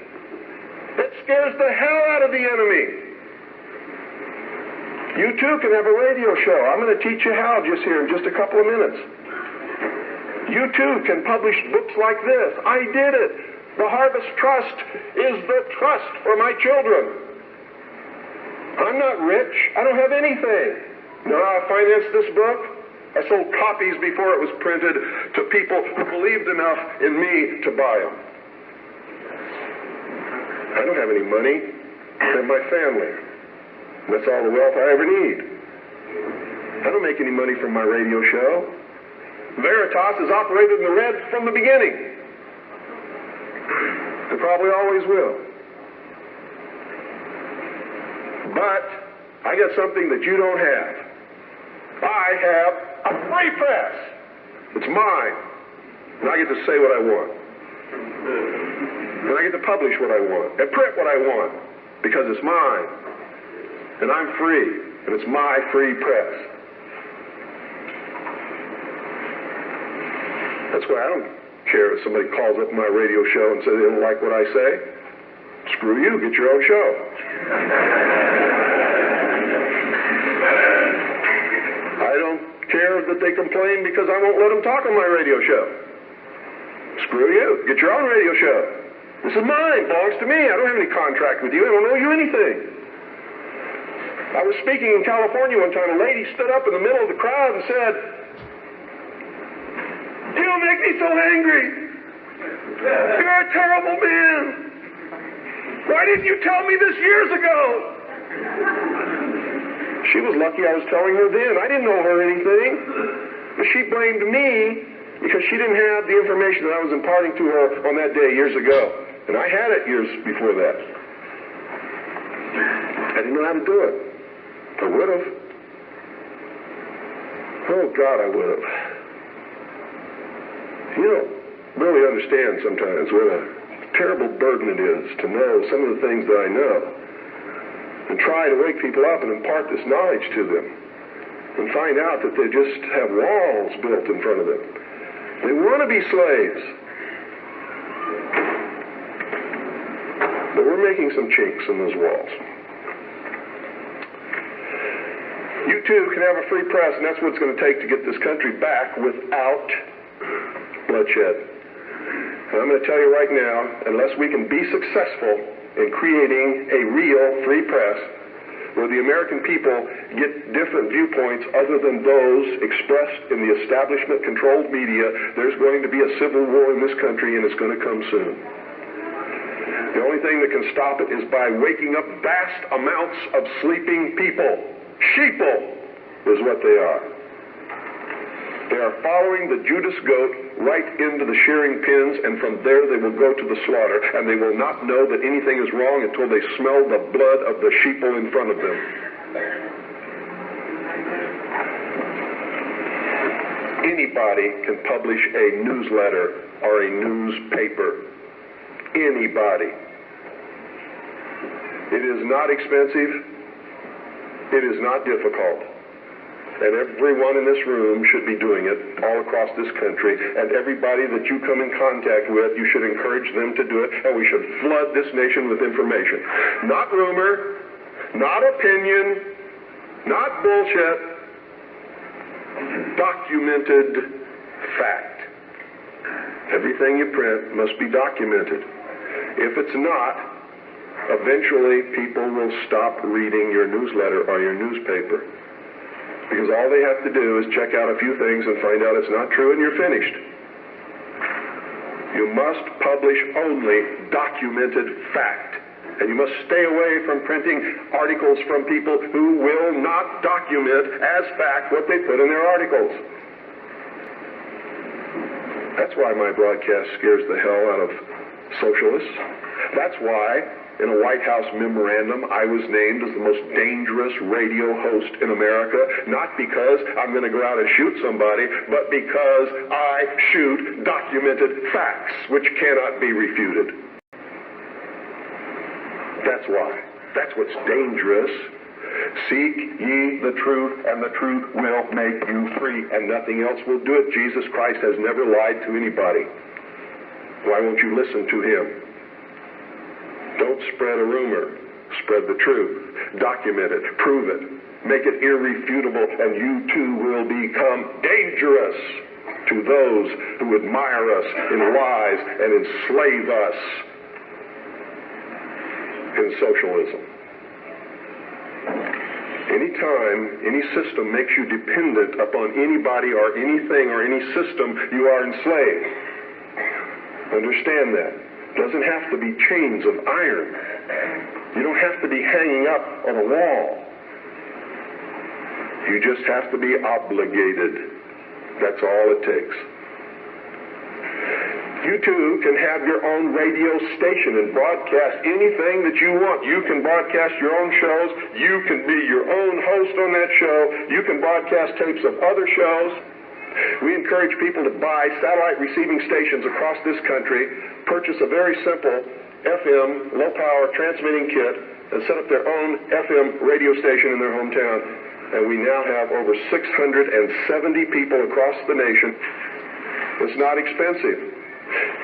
It scares the hell out of the enemy. You too can have a radio show. I'm going to teach you how just here in just a couple of minutes. You too can publish books like this. I did it. The Harvest Trust is the trust for my children. I'm not rich. I don't have anything. You know how I financed this book? I sold copies before it was printed to people who believed enough in me to buy them. I don't have any money. I have my family. That's all the wealth I ever need. I don't make any money from my radio show. Veritas has operated in the red from the beginning. It probably always will. But I got something that you don't have. I have a free press. It's mine. And I get to say what I want. And I get to publish what I want and print what I want because it's mine. And I'm free. And it's my free press. That's why I don't care if somebody calls up my radio show and says they don't like what I say. Screw you, get your own show. I don't care that they complain because I won't let them talk on my radio show. Screw you, get your own radio show. This is mine, belongs to me. I don't have any contract with you. I don't owe you anything. I was speaking in California one time. A lady stood up in the middle of the crowd and said, "You make me so angry. You're a terrible man. Why didn't you tell me this years ago?" She was lucky I was telling her then. I didn't owe her anything. But she blamed me because she didn't have the information that I was imparting to her on that day years ago. And I had it years before that. I didn't know how to do it. I would have. Oh, God, I would have. You don't really understand sometimes what a terrible burden it is to know some of the things that I know and try to wake people up and impart this knowledge to them and find out that they just have walls built in front of them. They want to be slaves. But we're making some chinks in those walls. You too can have a free press, and that's what it's going to take to get this country back without bloodshed. And I'm going to tell you right now, unless we can be successful in creating a real free press where the American people get different viewpoints other than those expressed in the establishment-controlled media, there's going to be a civil war in this country, and it's going to come soon. The only thing that can stop it is by waking up vast amounts of sleeping people. Sheeple is what they are. They are following the Judas goat right into the shearing pins, and from there they will go to the slaughter, and they will not know that anything is wrong until they smell the blood of the sheeple in front of them. Anybody can publish a newsletter or a newspaper. Anybody. It is not expensive. It is not difficult. And everyone in this room should be doing it all across this country. And everybody that you come in contact with, you should encourage them to do it. And we should flood this nation with information. Not rumor, not opinion, not bullshit. Documented fact. Everything you print must be documented. If it's not, eventually people will stop reading your newsletter or your newspaper. Because all they have to do is check out a few things and find out it's not true, and you're finished. You must publish only documented fact. And you must stay away from printing articles from people who will not document as fact what they put in their articles. That's why my broadcast scares the hell out of socialists. That's why in a White House memorandum, I was named as the most dangerous radio host in America, not because I'm going to go out and shoot somebody, but because I shoot documented facts which cannot be refuted. That's why. That's what's dangerous. Seek ye the truth, and the truth will make you free, and nothing else will do it. Jesus Christ has never lied to anybody. Why won't you listen to him? Don't spread a rumor. Spread the truth. Document it. Prove it. Make it irrefutable, and you too will become dangerous to those who admire us in lies and enslave us in socialism. Anytime any system makes you dependent upon anybody or anything or any system, you are enslaved. Understand that. It doesn't have to be chains of iron. You don't have to be hanging up on a wall. You just have to be obligated. That's all it takes. You too can have your own radio station and broadcast anything that you want. You can broadcast your own shows. You can be your own host on that show. You can broadcast tapes of other shows. We encourage people to buy satellite receiving stations across this country, purchase a very simple FM, low-power transmitting kit, and set up their own FM radio station in their hometown. And we now have over 670 people across the nation It's not expensive.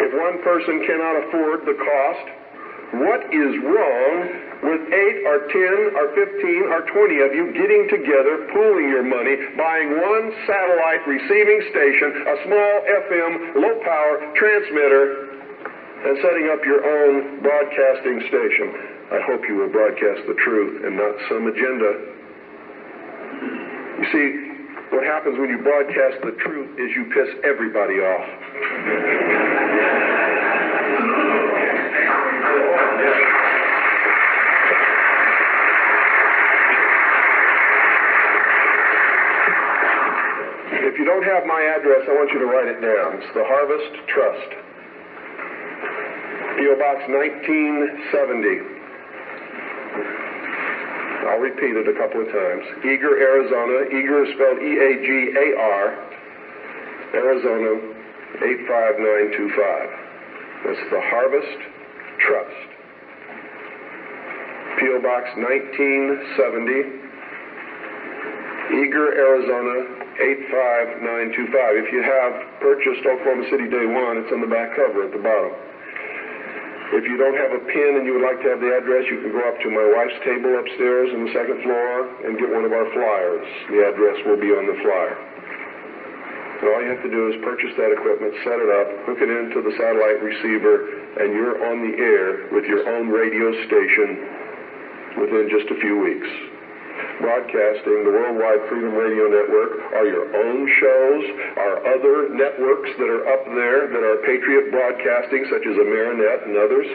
If one person cannot afford the cost, what is wrong with 8 or 10 or 15 or 20 of you getting together, pooling your money, buying one satellite receiving station, a small FM, low-power transmitter, and setting up your own broadcasting station? I hope you will broadcast the truth and not some agenda. You see, what happens when you broadcast the truth is you piss everybody off. If you don't have my address, I want you to write it down. It's the Harvest Trust. P.O. Box 1970. I'll repeat it a couple of times. Eagar, Arizona. Eagar is spelled E-A-G-A-R. Arizona 85925. That's the Harvest Trust. P.O. Box 1970. Eagar, Arizona 85925. If you have purchased Oklahoma City Day One, it's on the back cover at the bottom. If you don't have a pen and you would like to have the address, you can go up to my wife's table upstairs on the second floor and get one of our flyers. The address will be on the flyer. And all you have to do is purchase that equipment, set it up, hook it into the satellite receiver, and you're on the air with your own radio station within just a few weeks. Broadcasting, the Worldwide Freedom Radio Network, are your own shows, are other networks that are up there that are Patriot Broadcasting, such as Amerinet and others.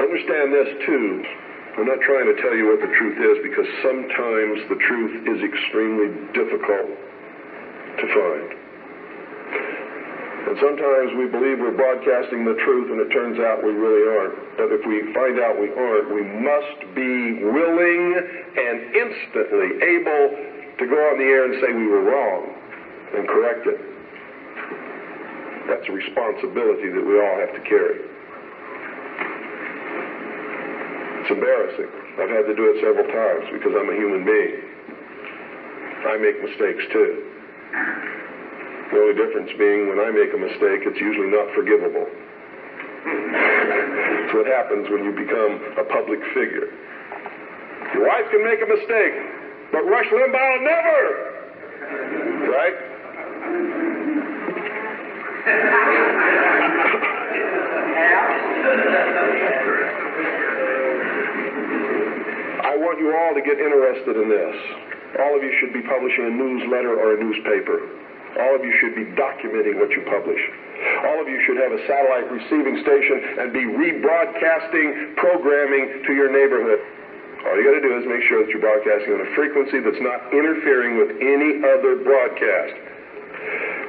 Understand this, too. I'm not trying to tell you what the truth is, because sometimes the truth is extremely difficult to find. And sometimes we believe we're broadcasting the truth, and it turns out we really aren't. But if we find out we aren't, we must be willing and instantly able to go on the air and say we were wrong and correct it. That's a responsibility that we all have to carry. It's embarrassing. I've had to do it several times because I'm a human being. I make mistakes too. The only difference being when I make a mistake, it's usually not forgivable. It's what happens when you become a public figure. Your wife can make a mistake, but Rush Limbaugh never! Right? I want you all to get interested in this. All of you should be publishing a newsletter or a newspaper. All of you should be documenting what you publish. All of you should have a satellite receiving station and be rebroadcasting programming to your neighborhood. All you got to do is make sure that you're broadcasting on a frequency that's not interfering with any other broadcast.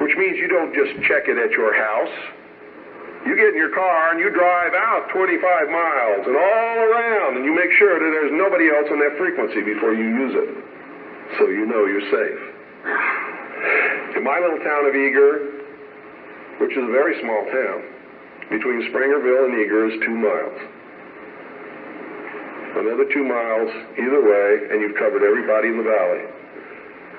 Which means you don't just check it at your house. You get in your car and you drive out 25 miles and all around, and you make sure that there's nobody else on that frequency before you use it, so you know you're safe. In my little town of Eagar, which is a very small town, between Springerville and Eagar is 2 miles. Another 2 miles either way, and you've covered everybody in the valley.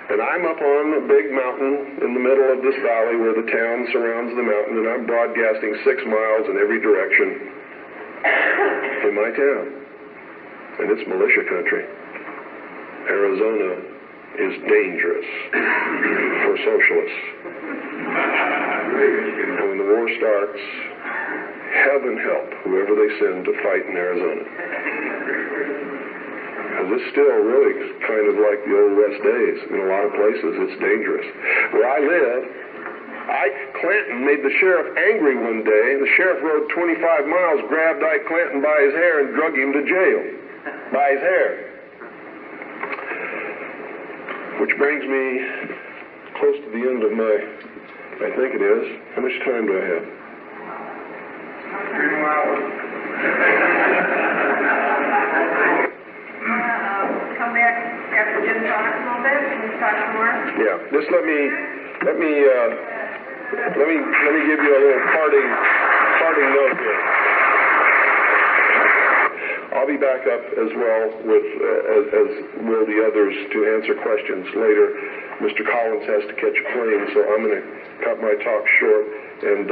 And I'm up on a big mountain in the middle of this valley where the town surrounds the mountain, and I'm broadcasting 6 miles in every direction in my town. And it's militia country. Arizona is dangerous for socialists. And when the war starts, heaven help whoever they send to fight in Arizona. Because it's still really kind of like the old West days. In a lot of places, it's dangerous. Where I live, Ike Clanton made the sheriff angry one day. The sheriff rode 25 miles, grabbed Ike Clanton by his hair, and drug him to jail by his hair. Which brings me close to the end of my, I think it is. How much time do I have? 3 more hours. Come back after Jim talks a little bit and talk some more. Yeah, just let me give you a little parting note here. I'll be back up as well with as will the others to answer questions later. Mr. Collins has to catch a plane, so I'm going to cut my talk short, and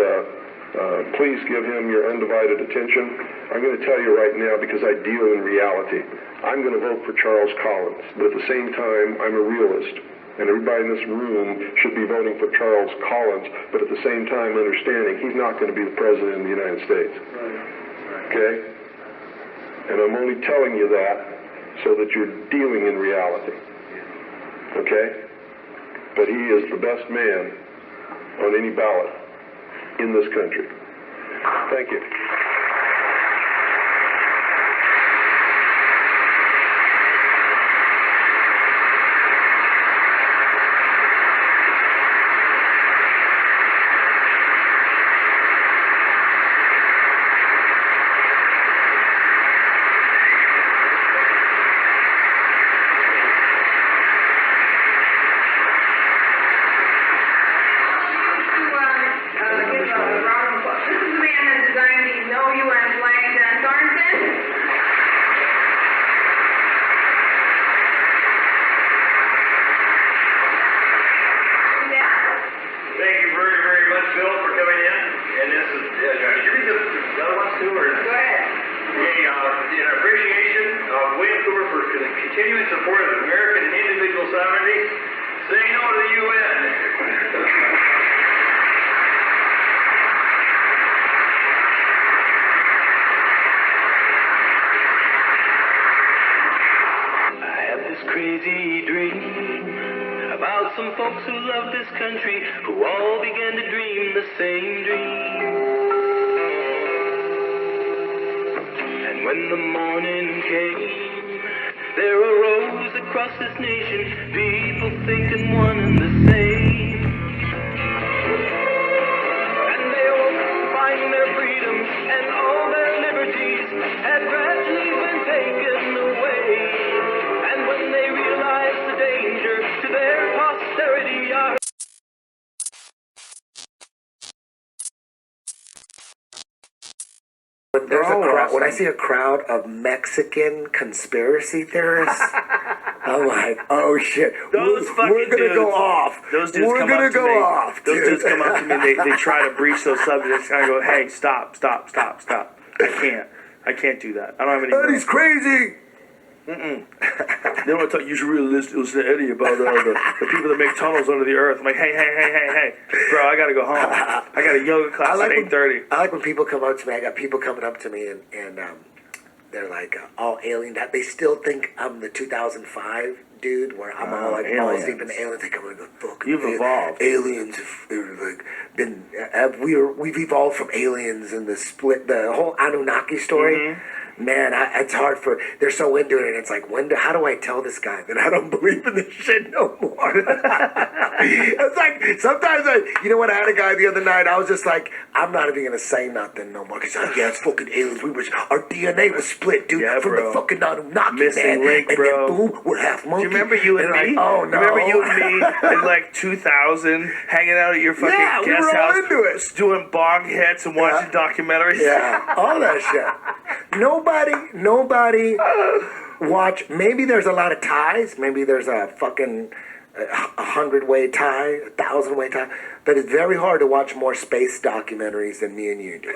please give him your undivided attention. I'm going to tell you right now, because I deal in reality, I'm going to vote for Charles Collins, but at the same time, I'm a realist. And everybody in this room should be voting for Charles Collins, but at the same time understanding he's not going to be the president of the United States. Okay? And I'm only telling you that so that you're dealing in reality. Okay? But he is the best man on any ballot in this country. Thank you. Continuing support of American individual sovereignty, say no to the UN. I have this crazy dream about some folks who love this country, who all began to dream the same dream. And when the morning came, there arose across this nation people thinking one and the same. And they awoke to find their freedom and all their liberties had gradually been taken away. And when they realized the danger to their posterity, When I see a crowd of Mexican conspiracy theorists, I'm like, oh shit, we're gonna go off. Those dudes we're come gonna up to go me. off. Those dude. dudes come up to me. They try to breach those subjects, and I go, hey, stop. I can't do that. I don't have any. Eddie's crazy. They want to talk. You should really listen to Eddie about the people that make tunnels under the earth. I'm like, hey, bro, I gotta go home. I got a yoga class at 8:30. I like when people come up to me. I got people coming up to me and they're like all alien. That they still think I'm the 2005 dude, where I'm all like balls deep in the aliens. They come in the fucking. You've evolved. Aliens have like been. We've evolved from aliens and the whole Anunnaki story. Mm-hmm. Man, it's hard for. They're so into it, and it's like, how do I tell this guy that I don't believe in this shit no more? It's like sometimes you know what? I had a guy the other night. I was just like, I'm not even gonna say nothing no more because it's fucking aliens. Our DNA was split, dude, from the fucking Anunnaki, missing man. link, and bro. Then boom, we're half monkey. Do you remember you and me? Like, oh no. Remember you and me in like 2000, hanging out at your fucking guest we were all house, into it. doing bong hits and watching documentaries. Yeah, all that shit. Nobody watch. Maybe there's a lot of ties. Maybe there's a fucking 100-way tie, 1,000-way tie. But it's very hard to watch more space documentaries than me and you do.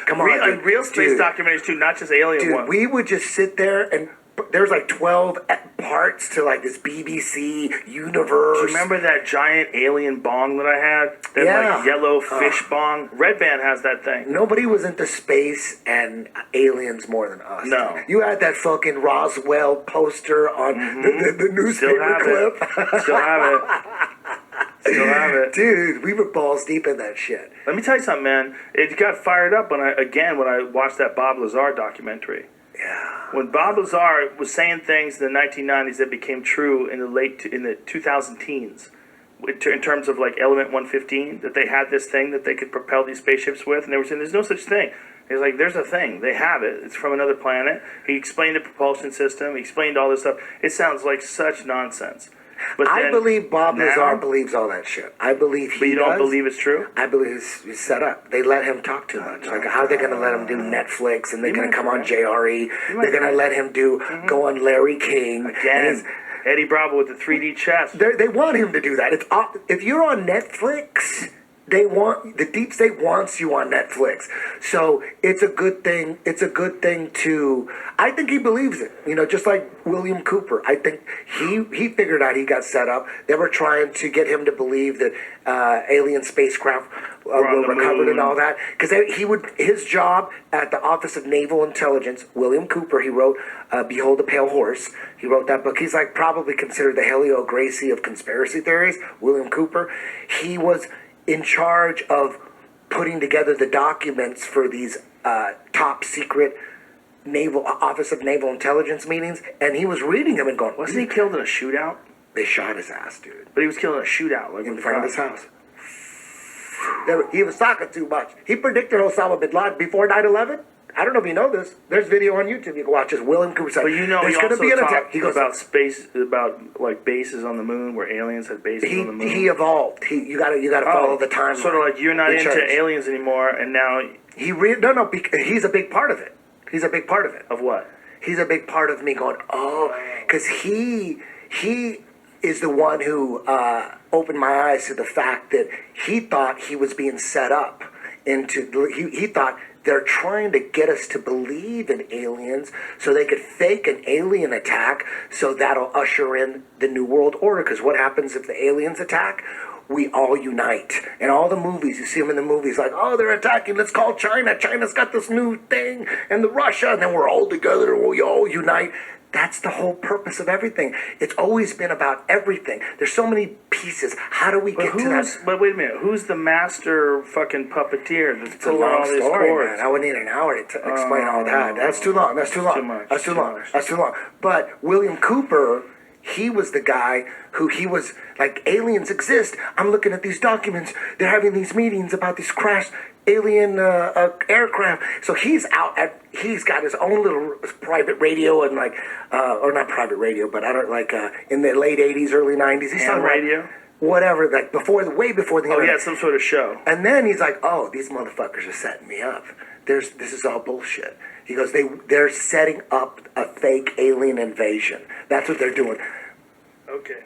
Come on, real space documentaries too, not just alien ones. We would just sit there and there's like 12 parts to like this BBC universe. Do you remember that giant alien bong that I had? That like yellow fish bong? Red Band has that thing. Nobody was into space and aliens more than us. No. Dude. You had that fucking Roswell poster on the newspaper clip. Still have it. Dude, we were balls deep in that shit. Let me tell you something, man. It got fired up when I watched that Bob Lazar documentary. Yeah. When Bob Lazar was saying things in the 1990s that became true in the 2000 teens, in terms of like Element 115, that they had this thing that they could propel these spaceships with, and they were saying there's no such thing. He's like, there's a thing. They have it. It's from another planet. He explained the propulsion system. He explained all this stuff. It sounds like such nonsense. But I believe Bob Lazar believes all that shit. I believe he But you don't believe it's true? I believe it's set up. They let him talk too much. Like, how are they going to let him do Netflix and they're going to come on JRE? They're going to let him go on Larry King. Again. Eddie Bravo with the 3D chest. They want him to do that. If you're on Netflix, the deep state wants you on Netflix. So it's a good thing. It's a good thing to. I think he believes it. You know, just like William Cooper. I think he figured out he got set up. They were trying to get him to believe that alien spacecraft were recovered and all that. Because his job at the Office of Naval Intelligence, William Cooper, he wrote Behold the Pale Horse. He wrote that book. He's like probably considered the Helio Gracie of conspiracy theories. William Cooper. He was in charge of putting together the documents for these top secret naval Office of Naval Intelligence meetings, and he was reading them and going, Wasn't he killed in a shootout? They shot his ass, dude. But he was killed in a shootout, like in front of his house. He was talking too much. He predicted Osama bin Laden before 9/11. I don't know if you know this. There's video on YouTube. You can watch this. William Cooper said, but you know, there's he going to also be an attack. talked He goes, about space, about like bases on the moon, where aliens had bases on the moon. He evolved. You got to follow the timeline. Sort of like you're not into aliens anymore, and now he's a big part of it. He's a big part of it. Of what? He's a big part of me going, because he is the one who opened my eyes to the fact that he thought he was being set up into. He thought they're trying to get us to believe in aliens so they could fake an alien attack, so that'll usher in the New World Order. Because what happens if the aliens attack? We all unite. In all the movies, you see them in the movies like, oh, they're attacking, let's call China. China's got this new thing, and the Russia, and then we're all together, and we all unite. That's the whole purpose of everything. It's always been about everything. There's so many pieces. How do we get to that? But wait a minute. Who's the master fucking puppeteer that's It's a long story, man. I would need an hour to explain all that. That's too long. That's too long. Too much. That's too long. That's too long. But William Cooper, he was the guy who he was like, aliens exist. I'm looking at these documents. They're having these meetings about these crashed alien aircraft. So he's he's got his own little private radio and like, or not private radio, but I don't like in the late 80s, early 90s. He's talking radio? Whatever, like way before the internet. Yeah, some sort of show. And then he's like, oh, these motherfuckers are setting me up. This is all bullshit. He goes, they're setting up a fake alien invasion. That's what they're doing. Okay.